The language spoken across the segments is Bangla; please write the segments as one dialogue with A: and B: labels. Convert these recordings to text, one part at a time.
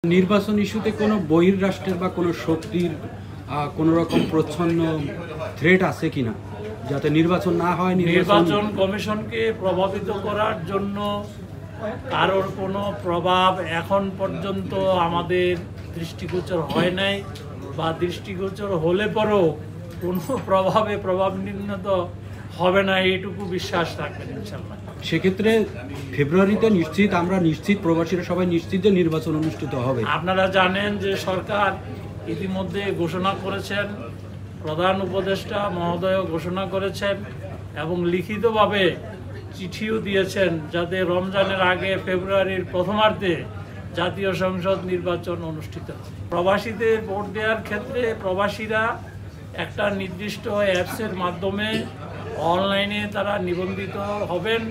A: নির্বাচন ইস্যুতে কোনো বহির্রাষ্ট্রের বা কোনো শক্তির কোনো রকম প্রচ্ছন্ন থ্রেট আছে কিনা যাতে নির্বাচন না হয়?
B: নির্বাচন কমিশনকে প্রভাবিত করার জন্য কারোর কোনো প্রভাব এখন পর্যন্ত আমাদের দৃষ্টিগোচর হয় নাই, বা দৃষ্টিগোচর হলে পরেও কোনো প্রভাব নির্ণীত হবে না, এইটুকু বিশ্বাস রাখবেন ইনশাআল্লাহ।
A: সেক্ষেত্রে ফেব্রুয়ারিতে আমরা নিশ্চিত, প্রবাসীরা সবাই নিশ্চিত যে নির্বাচন অনুষ্ঠিত হবে।
B: আপনারা জানেন যে সরকার ইতিমধ্যে ঘোষণা করেছেন, প্রধান উপদেষ্টা মহোদয় ঘোষণা করেছেন এবং লিখিতভাবে চিঠিও দিয়েছেন যাতে রমজানের আগে ফেব্রুয়ারির প্রথমার্ধে জাতীয় সংসদ নির্বাচন অনুষ্ঠিত হয়। প্রবাসীদের ভোট দেওয়ার ক্ষেত্রে প্রবাসীরা একটা নির্দিষ্ট অ্যাপসের মাধ্যমে অনলাইনে তারা নিবন্ধিত হবেন।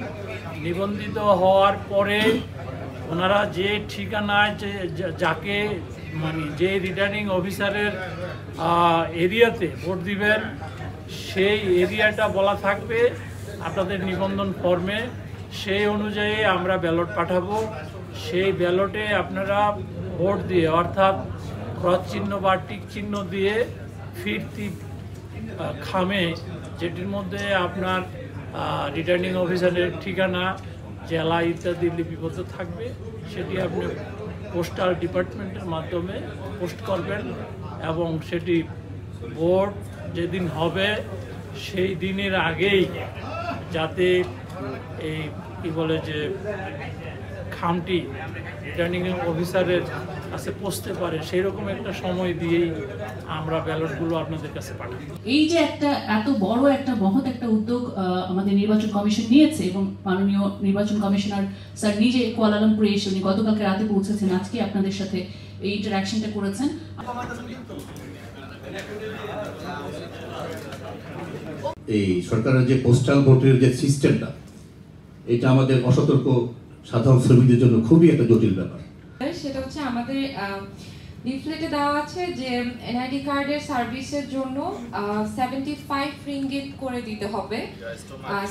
B: নিবন্ধিত হওয়ার পরে ওনারা যে ঠিকানায় যাকে যে রিটার্নিং অফিসারের এরিয়াতে ভোট দিবেন সেই এরিয়াটা বলা থাকবে আপনাদের নিবন্ধন ফর্মে। সেই অনুযায়ী আমরা ব্যালট পাঠাবো। সেই ব্যালটে আপনারা ভোট দিয়ে, অর্থাৎ ক্রস চিহ্ন বা টিক চিহ্ন দিয়ে ফিরতি খামে, যেটির মধ্যে আপনার রিটার্নিং অফিসারের ঠিকানা, জেলা ইত্যাদি লিপিবদ্ধ থাকবে, সেটি আপনি পোস্টাল ডিপার্টমেন্টের মাধ্যমে পোস্ট করবেন এবং সেটি ভোট যেদিন হবে সেই দিনের আগেই যাতে এই কী বলে যে খামটি রিটার্নিং অফিসারের কাছে পৌঁছতে পারে, সেই রকম একটা সময় দিয়েই আমরা ব্যালটগুলো আপনাদের কাছে পাঠাই।
C: এই যে এত বড় একটা মহৎ একটা উদ্যোগ আমাদের নির্বাচন কমিশন নিয়েছে এবং মাননীয় নির্বাচন কমিশনার স্যার নিজে কুয়ালালামপুরে এসে উনি গতকালকে রাতে পৌঁছেছেন, আজকে আপনাদের সাথে এই ইন্টারঅ্যাকশনটা করেছেন।
D: এই সরকারের যে পোস্টাল ভোটের যে সিস্টেমটা, এটা আমাদের অসতর্ক সাধারণ শ্রমিকদের জন্য খুবই একটা জটিল ব্যাপার।
E: সেটা হচ্ছে আমাদের লিফলেটে দেওয়া আছে যে এনআইডি কার্ডের সার্ভিসের জন্য 75 রিঙ্গিট করে দিতে হবে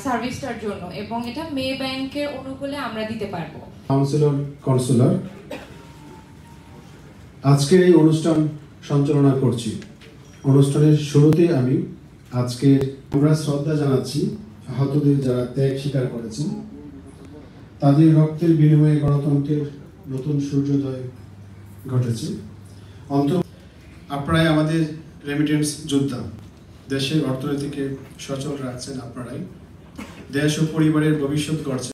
E: সার্ভিসটার জন্য, এবং এটা মে ব্যাংকের অনুকূলে আমরা দিতে পারবো।
F: কাউন্সিলর কনসুলার আজকের এই অনুষ্ঠান সঞ্চালনা করছি। অনুষ্ঠানের শুরুতে আমরা শ্রদ্ধা জানাচ্ছি আহতদের যারা ত্যাগ স্বীকার করেছেন। তাদের রক্তের বিনিময়ে গণতন্ত্রের নতুন সূর্যোদয় ঘটেছে। আপনারাই আমাদের রেমিটেন্স যোদ্ধা, দেশের অর্থনীতিকে সচল রাখছেন আপনারাই, দেশ ও পরিবারের ভবিষ্যৎ গড়ছেন।